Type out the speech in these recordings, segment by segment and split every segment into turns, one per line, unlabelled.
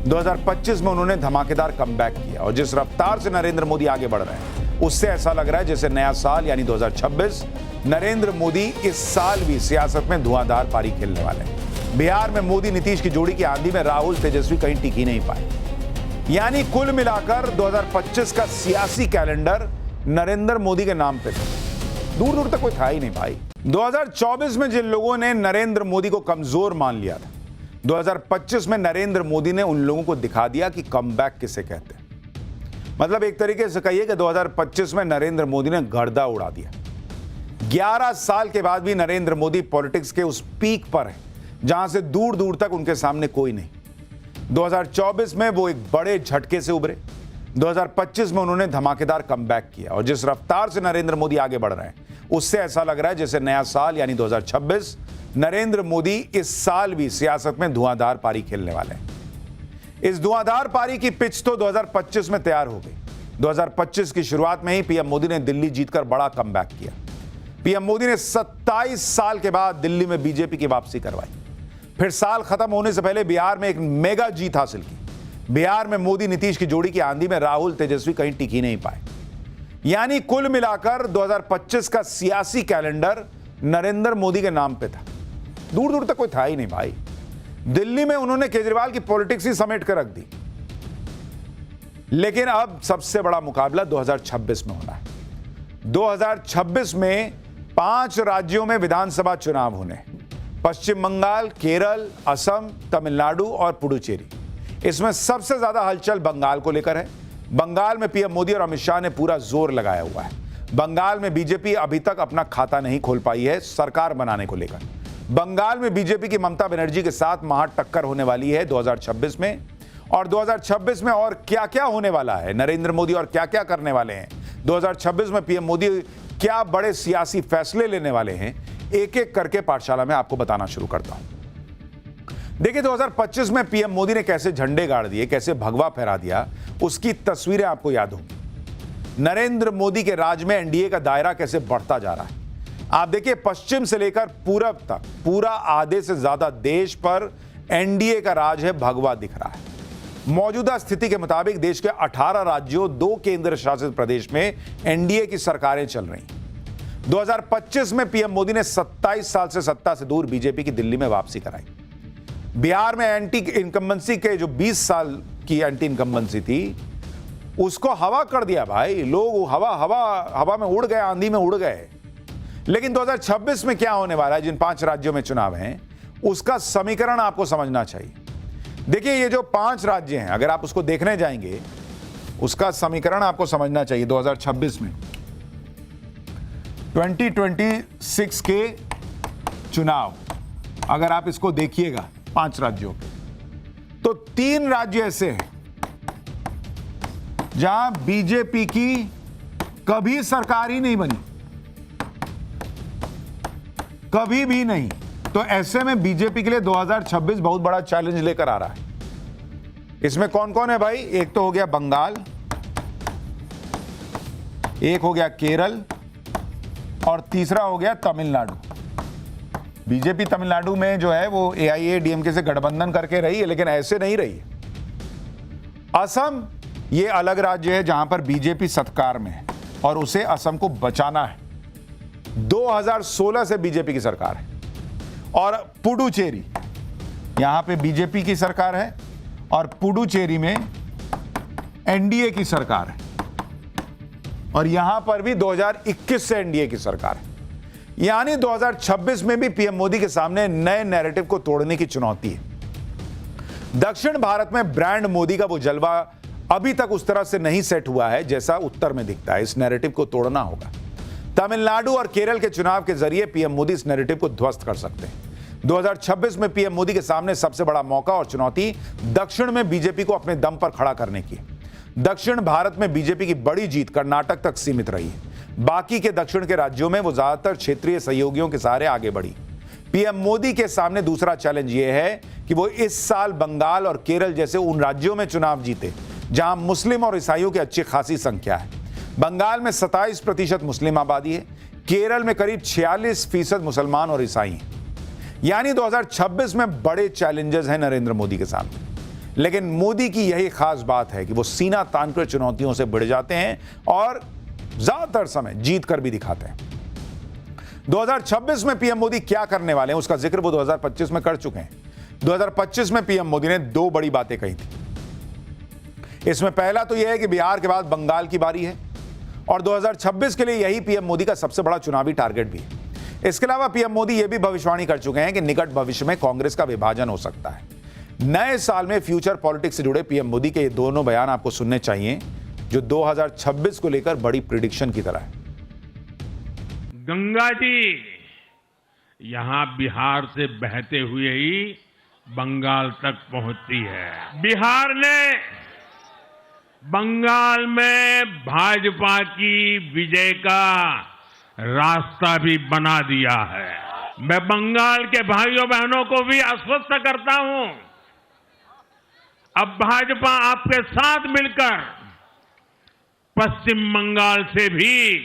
2025 में उन्होंने धमाकेदार कमबैक किया और जिस रफ्तार से नरेंद्र मोदी आगे बढ़ रहे हैं उससे ऐसा लग रहा है जैसे नया साल यानी 2026 नरेंद्र मोदी इस साल भी सियासत में धुआंधार पारी खेलने वाले हैं। बिहार में मोदी नीतीश की जोड़ी की आंधी में राहुल तेजस्वी कहीं टिक ही नहीं पाए। यानी कुल मिलाकर 2025 का सियासी कैलेंडर नरेंद्र मोदी के नाम पे था, दूर दूर तक कोई था ही नहीं भाई। 2024 में जिन लोगों ने नरेंद्र मोदी को कमजोर मान लिया था, 2025 में नरेंद्र मोदी ने उन लोगों को दिखा दिया कि कमबैक किसे कहते हैं। मतलब एक तरीके से कहिए कि 2025 में नरेंद्र मोदी ने गर्दा उड़ा दिया। 11 साल के बाद भी नरेंद्र मोदी पॉलिटिक्स के उस पीक पर है जहां से दूर दूर तक उनके सामने कोई नहीं। 2024 में वो एक बड़े झटके से उभरे। 2025 में उन्होंने धमाकेदार कमबैक किया और जिस रफ्तार से नरेंद्र मोदी आगे बढ़ रहे हैं उससे ऐसा लग रहा है जैसे नया साल यानी 2026 नरेंद्र मोदी इस साल भी सियासत में धुआंधार पारी खेलने वाले हैं। इस धुआंधार पारी की पिच तो 2025 में तैयार हो गई। 2025 की शुरुआत में ही पीएम मोदी ने दिल्ली जीतकर बड़ा कमबैक किया। पीएम मोदी ने 27 साल के बाद दिल्ली में बीजेपी की वापसी करवाई। फिर साल खत्म होने से पहले बिहार में एक मेगा जीत हासिल की। बिहार में मोदी नीतीश की जोड़ी की आंधी में राहुल तेजस्वी कहीं टिक ही नहीं पाए। यानी कुल मिलाकर 2025 का सियासी कैलेंडर नरेंद्र मोदी के नाम पे था, दूर दूर तक कोई था ही नहीं भाई। दिल्ली में उन्होंने केजरीवाल की पॉलिटिक्स ही समेट कर रख दी। लेकिन अब सबसे बड़ा मुकाबला 2026 में होना है। 2026 में 5 राज्यों में विधानसभा चुनाव होने हैं। पश्चिम बंगाल, केरल, असम, तमिलनाडु और पुडुचेरी। इसमें सबसे ज्यादा हलचल बंगाल को लेकर है। बंगाल में पीएम मोदी और अमित शाह ने पूरा जोर लगाया हुआ है। बंगाल में बीजेपी अभी तक अपना खाता नहीं खोल पाई है सरकार बनाने को लेकर। बंगाल में बीजेपी की ममता बनर्जी के साथ महा टक्कर होने वाली है 2026 में। और 2026 में और क्या क्या होने वाला है, नरेंद्र मोदी और क्या क्या करने वाले हैं, 2026 में पीएम मोदी क्या बड़े सियासी फैसले लेने वाले हैं, एक एक करके पाठशाला में आपको बताना शुरू करता हूं। देखिए 2025 में पीएम मोदी ने कैसे झंडे गाड़ दिए, कैसे भगवा फहरा दिया, उसकी तस्वीरें आपको याद होंगी। नरेंद्र मोदी के राज में एनडीए का दायरा कैसे बढ़ता जा रहा है। आप देखिए पश्चिम से लेकर पूरब तक पूरा आधे से ज्यादा देश पर एनडीए का राज है, भगवा दिख रहा है। मौजूदा स्थिति के मुताबिक देश के 18 राज्यों, 2 केंद्र शासित प्रदेश में एनडीए की सरकारें चल रही। 2025 में पीएम मोदी ने 27 साल से सत्ता से दूर बीजेपी की दिल्ली में वापसी कराई। बिहार में एंटी इनकम्बेंसी के जो 20 साल की एंटी इनकम्बेंसी थी उसको हवा कर दिया भाई। लोग हवा में उड़ गए, आंधी में उड़ गए। लेकिन 2026 में क्या होने वाला है, जिन 5 राज्यों में चुनाव हैं उसका समीकरण आपको समझना चाहिए। देखिए ये जो 5 राज्य हैं, अगर आप उसको देखने जाएंगे उसका समीकरण आपको समझना चाहिए। 2026 में 2026 के चुनाव अगर आप इसको देखिएगा 5 राज्यों के, तो 3 राज्य ऐसे हैं जहां बीजेपी की कभी सरकार ही नहीं बनी, कभी भी नहीं। तो ऐसे में बीजेपी के लिए 2026 बहुत बड़ा चैलेंज लेकर आ रहा है। इसमें कौन कौन है भाई, एक तो हो गया बंगाल, एक हो गया केरल और तीसरा हो गया तमिलनाडु। बीजेपी तमिलनाडु में जो है वो एआईएडीएमके से गठबंधन करके रही है, लेकिन ऐसे नहीं रही है। असम ये अलग राज्य है जहां पर बीजेपी सत्कार में है और उसे असम को बचाना है। 2016 से बीजेपी की सरकार है। और पुडुचेरी, यहां पे बीजेपी की सरकार है और पुडुचेरी में एनडीए की सरकार है और यहां पर भी 2021 से एनडीए की सरकार है। यानी 2026 में भी पीएम मोदी के सामने नए नैरेटिव को तोड़ने की चुनौती है। दक्षिण भारत में ब्रांड मोदी का वो जलवा अभी तक उस तरह से नहीं सेट हुआ है जैसा उत्तर में दिखता है। इस नैरेटिव को तोड़ना होगा। तमिलनाडु और केरल के चुनाव के जरिए पीएम मोदी इस नैरेटिव को ध्वस्त कर सकते हैं। 2026 में पीएम मोदी के सामने सबसे बड़ा मौका और चुनौती दक्षिण में बीजेपी को अपने दम पर खड़ा करने की है। दक्षिण भारत में बीजेपी की बड़ी जीत कर्नाटक तक सीमित रही है। बाकी के दक्षिण के राज्यों में वो ज्यादातर क्षेत्रीय सहयोगियों के सहारे आगे बढ़ी। पीएम मोदी के सामने दूसरा चैलेंज ये है कि वो इस साल बंगाल और केरल जैसे उन राज्यों में चुनाव जीते जहां मुस्लिम और ईसाइयों की अच्छी खासी संख्या है। बंगाल में 27% मुस्लिम आबादी है, केरल में करीब 46% मुसलमान और ईसाई हैं। यानी 2026 में बड़े चैलेंजेस हैं नरेंद्र मोदी के सामने। लेकिन मोदी की यही खास बात है कि वो सीना तानकर चुनौतियों से भिड़ जाते हैं और ज्यादातर समय जीत कर भी दिखाते हैं। 2026 में पीएम मोदी क्या करने वाले हैं उसका जिक्र वो 2025 में कर चुके हैं। 2025 में पीएम मोदी ने 2 बड़ी बातें कही थी। इसमें पहला तो यह है कि बिहार के बाद बंगाल की बारी है और 2026 के लिए यही पीएम मोदी का सबसे बड़ा चुनावी टारगेट भी है। इसके अलावा पीएम मोदी यह भी भविष्यवाणी कर चुके हैं कि निकट भविष्य में कांग्रेस का विभाजन हो सकता है। नए साल में फ्यूचर पॉलिटिक्स से जुड़े पीएम मोदी के ये दोनों बयान आपको सुनने चाहिए जो 2026 को लेकर बड़ी प्रिडिक्शन की तरह है।
गंगा जी यहां बिहार से बहते हुए ही बंगाल तक पहुंचती है। बिहार ने बंगाल में भाजपा की विजय का रास्ता भी बना दिया है। मैं बंगाल के भाइयों बहनों को भी आश्वस्त करता हूं, अब भाजपा आपके साथ मिलकर पश्चिम बंगाल से भी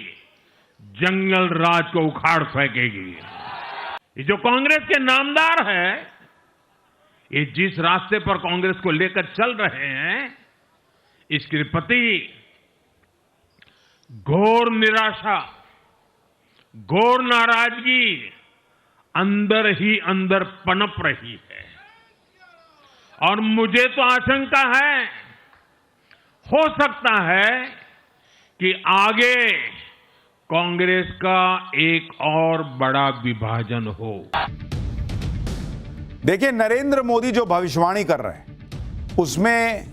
जंगल राज को उखाड़ फेंकेगी। ये जो कांग्रेस के नामदार है, ये जिस रास्ते पर कांग्रेस को लेकर चल रहे हैं, इसके प्रति घोर निराशा, घोर नाराजगी अंदर ही अंदर पनप रही है। और मुझे तो आशंका है, हो सकता है कि आगे कांग्रेस का एक और बड़ा विभाजन हो।
देखिए, नरेंद्र मोदी जो भविष्यवाणी कर रहे हैं उसमें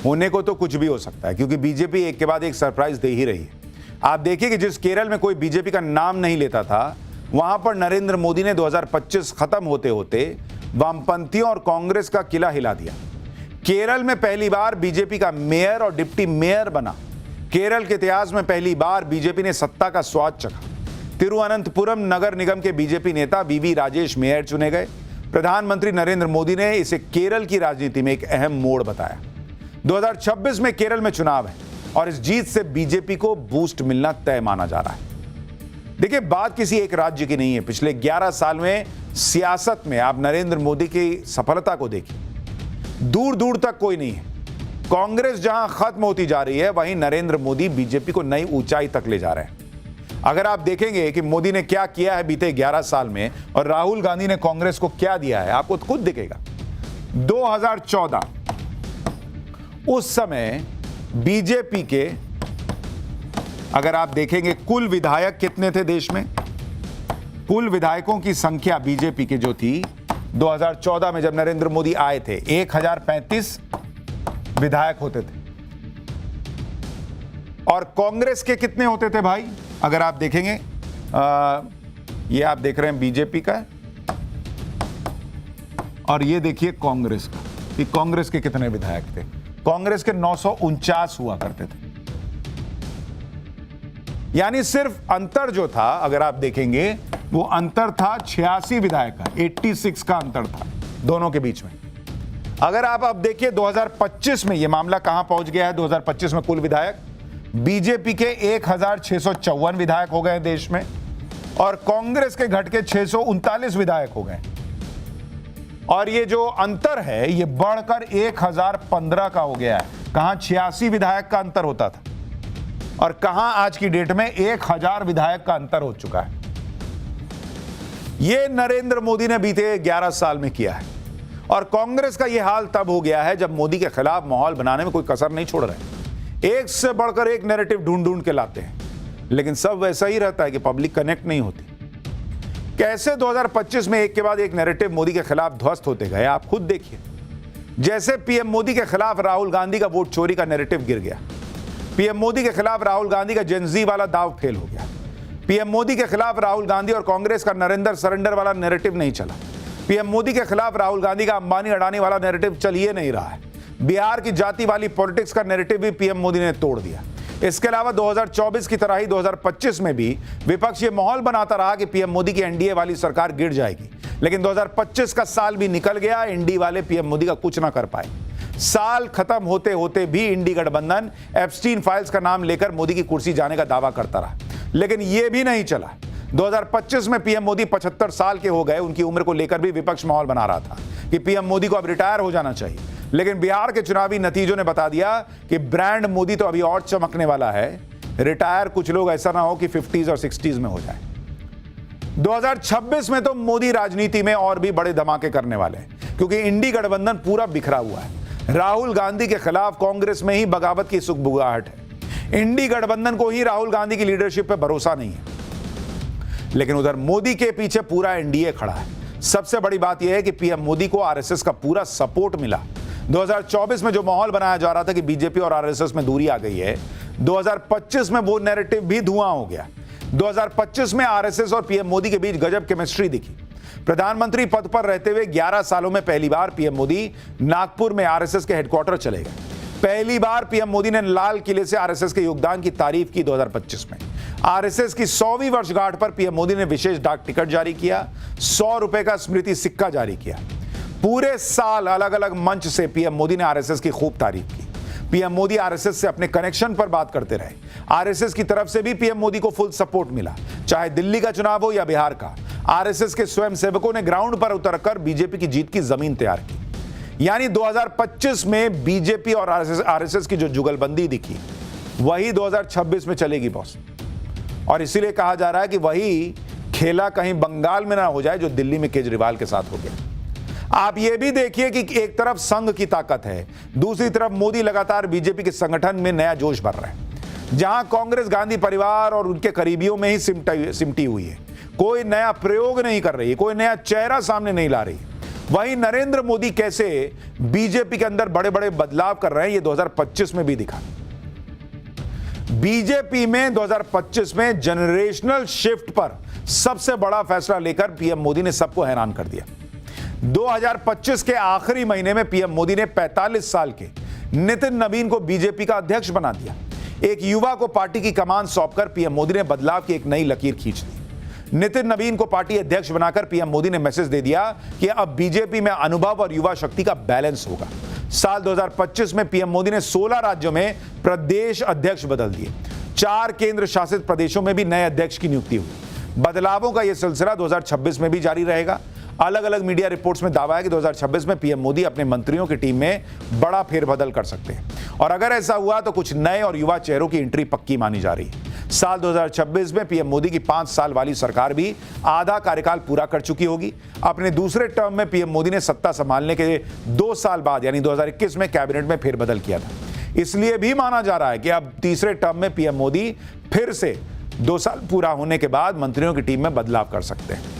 होने को तो कुछ भी हो सकता है, क्योंकि बीजेपी एक के बाद एक सरप्राइज दे ही रही है। आप देखिए कि जिस केरल में कोई बीजेपी का नाम नहीं लेता था, वहां पर नरेंद्र मोदी ने 2025 खत्म होते होते वामपंथियों और कांग्रेस का किला हिला दिया। केरल में पहली बार बीजेपी का मेयर और डिप्टी मेयर बना। केरल के इतिहास में पहली बार बीजेपी ने सत्ता का स्वाद चखा। तिरुवनंतपुरम नगर निगम के बीजेपी नेता वीवी राजेश मेयर चुने गए। प्रधानमंत्री नरेंद्र मोदी ने इसे केरल की राजनीति में एक अहम मोड़ बताया। 2026 में केरल में चुनाव है और इस जीत से बीजेपी को बूस्ट मिलना तय माना जा रहा है। देखिए, बात किसी एक राज्य की नहीं है। पिछले 11 साल में सियासत में आप नरेंद्र मोदी की सफलता को देखिए, दूर दूर तक कोई नहीं है। कांग्रेस जहां खत्म होती जा रही है, वहीं नरेंद्र मोदी बीजेपी को नई ऊंचाई तक ले जा रहे हैं। अगर आप देखेंगे कि मोदी ने क्या किया है बीते 11 साल में और राहुल गांधी ने कांग्रेस को क्या दिया है, आपको खुद दिखेगा। 2014 उस समय बीजेपी के, अगर आप देखेंगे कुल विधायक कितने थे देश में, कुल विधायकों की संख्या बीजेपी के जो थी 2014 में जब नरेंद्र मोदी आए थे, 1035 विधायक होते थे। और कांग्रेस के कितने होते थे भाई, अगर आप देखेंगे, ये आप देख रहे हैं बीजेपी का, और ये देखिए कांग्रेस का, कि कांग्रेस के कितने विधायक थे। कांग्रेस के 949 हुआ करते थे। यानी सिर्फ अंतर जो था, अगर आप देखेंगे, वो अंतर था 86 विधायक का, 86 का अंतर था दोनों के बीच में। अगर आप अब देखिए 2025 में ये मामला कहां पहुंच गया है। 2025 में कुल विधायक बीजेपी के 1654 विधायक हो गए देश में और कांग्रेस के घट के 639 विधायक हो गए। और ये जो अंतर है ये बढ़कर 1015 का हो गया है। कहां 86 विधायक का अंतर होता था और कहां आज की डेट में 1000 विधायक का अंतर हो चुका है। ये नरेंद्र मोदी ने बीते 11 साल में किया है। और कांग्रेस का यह हाल तब हो गया है जब मोदी के खिलाफ माहौल बनाने में कोई कसर नहीं छोड़ रहे। एक से बढ़कर एक नैरेटिव ढूंढ ढूंढ के लाते हैं, लेकिन सब वैसा ही रहता है कि पब्लिक कनेक्ट नहीं होती। कैसे 2025 में एक के बाद एक नैरेटिव मोदी के खिलाफ ध्वस्त होते गए, आप खुद देखिए। जैसे पीएम मोदी के खिलाफ राहुल गांधी का वोट चोरी का नैरेटिव गिर गया, पीएम मोदी के खिलाफ राहुल गांधी का जेनजी वाला दाव फेल हो गया, पीएम मोदी के खिलाफ राहुल गांधी और कांग्रेस का नरेंद्र सरेंडर वाला नैरेटिव नहीं चला, पीएम मोदी के खिलाफ राहुल गांधी का अंबानी अडानी वाला नैरेटिव चल ही नहीं रहा है, बिहार की जाति वाली पॉलिटिक्स का नैरेटिव भी पीएम मोदी ने तोड़ दिया। इसके अलावा 2024 की तरह ही 2025 में भी विपक्ष ये माहौल बनाता रहा कि पीएम मोदी की एनडीए वाली सरकार गिर जाएगी, लेकिन 2025 का साल भी निकल गया, एनडीए वाले पीएम मोदी का कुछ ना कर पाए। साल खत्म होते होते भी इंडी गठबंधन एप्स्टीन फाइल्स का नाम लेकर मोदी की कुर्सी जाने का दावा करता रहा, लेकिन यह भी नहीं चला। 2025 में पीएम मोदी 75 साल के हो गए, उनकी उम्र को लेकर भी विपक्ष माहौल बना रहा था कि पीएम मोदी को अब रिटायर हो जाना चाहिए। लेकिन बिहार के चुनावी नतीजों ने बता दिया कि ब्रांड मोदी तो अभी और चमकने वाला है। रिटायर कुछ लोग ऐसा ना हो कि 50s और 60s में हो जाए। 2026 में तो मोदी राजनीति में और भी बड़े धमाके करने वाले हैं, क्योंकि इंडी गठबंधन पूरा बिखरा हुआ है। राहुल गांधी के खिलाफ कांग्रेस में ही बगावत की सुगबुगाहट है। इंडी गठबंधन को ही राहुल गांधी की लीडरशिप पर भरोसा नहीं है, लेकिन उधर मोदी के पीछे पूरा एनडीए खड़ा है। सबसे बड़ी बात यह है कि पीएम मोदी को आरएसएस का पूरा सपोर्ट मिला। 2024 में जो माहौल बनाया जा रहा था कि बीजेपी और आरएसएस में दूरी आ गई है, 2025 में वो नैरेटिव भी धुआं हो गया। 2025 में आरएसएस और पीएम मोदी के बीच गजब केमिस्ट्री दिखी। प्रधानमंत्री पद पर रहते हुए 11 सालों में पहली बार पीएम मोदी नागपुर में आरएसएस के हेडक्वार्टर चले गए। पहली बार पीएम मोदी ने लाल किले से आरएसएस के योगदान की तारीफ की। 2025 में आरएसएस की 100वीं वर्षगांठ पर पीएम मोदी ने विशेष डाक टिकट जारी किया, 100 रुपए का स्मृति सिक्का जारी किया। पूरे साल अलग अलग मंच से पीएम मोदी ने आरएसएस की खूब तारीफ की। पीएम मोदी आरएसएस से अपने कनेक्शन पर बात करते रहे। आरएसएस की तरफ से भी पीएम मोदी को फुल सपोर्ट मिला, चाहे दिल्ली का चुनाव हो या बिहार का। आरएसएस के स्वयंसेवकों ने ग्राउंड पर उतरकर बीजेपी की जीत की जमीन तैयार की। यानी 2025 में बीजेपी और आरएसएस की जो जुगलबंदी दिखी, वही 2026 में चलेगी बॉस। और इसीलिए कहा जा रहा है कि वही खेला कहीं बंगाल में ना हो जाए जो दिल्ली में केजरीवाल के साथ हो गया। आप ये भी देखिए कि एक तरफ संघ की ताकत है, दूसरी तरफ मोदी लगातार बीजेपी के संगठन में नया जोश भर रहे हैं। जहां कांग्रेस गांधी परिवार और उनके करीबियों में ही सिमटी हुई है, कोई नया प्रयोग नहीं कर रही है, कोई नया चेहरा सामने नहीं ला रही। वहीं नरेंद्र मोदी कैसे बीजेपी के अंदर बड़े बड़े बदलाव कर रहे हैं, ये 2025 में भी दिखा। बीजेपी में 2025 में जनरेशनल शिफ्ट पर सबसे बड़ा फैसला लेकर पीएम मोदी ने सबको हैरान कर दिया। 2025 के आखिरी महीने में पीएम मोदी ने 45 साल के नितिन नवीन को बीजेपी का अध्यक्ष बना दिया। एक युवा को पार्टी की कमान सौंपकर पीएम मोदी ने बदलाव की एक नई लकीर खींच दी। नितिन नवीन को पार्टी अध्यक्ष बनाकर पीएम मोदी ने मैसेज दे दिया कि अब बीजेपी में अनुभव और युवा शक्ति का बैलेंस होगा। साल 2025 में पीएम मोदी ने 16 राज्यों में प्रदेश अध्यक्ष बदल दिए। 4 केंद्र शासित प्रदेशों में भी नए अध्यक्ष की नियुक्ति हुई। बदलावों का यह सिलसिला 2026 में भी जारी रहेगा। अलग अलग मीडिया रिपोर्ट्स में दावा है कि 2026 में पीएम मोदी अपने मंत्रियों की टीम में बड़ा फेरबदल कर सकते हैं, और अगर ऐसा हुआ तो कुछ नए और युवा चेहरों की एंट्री पक्की मानी जा रही है। साल 2026 में पीएम मोदी की 5 साल वाली सरकार भी आधा कार्यकाल पूरा कर चुकी होगी। अपने दूसरे टर्म में पीएम मोदी ने सत्ता संभालने के 2 साल बाद यानी 2021 में कैबिनेट में फेरबदल किया था। इसलिए भी माना जा रहा है कि अब तीसरे टर्म में पीएम मोदी फिर से 2 साल पूरा होने के बाद मंत्रियों की टीम में बदलाव कर सकते हैं।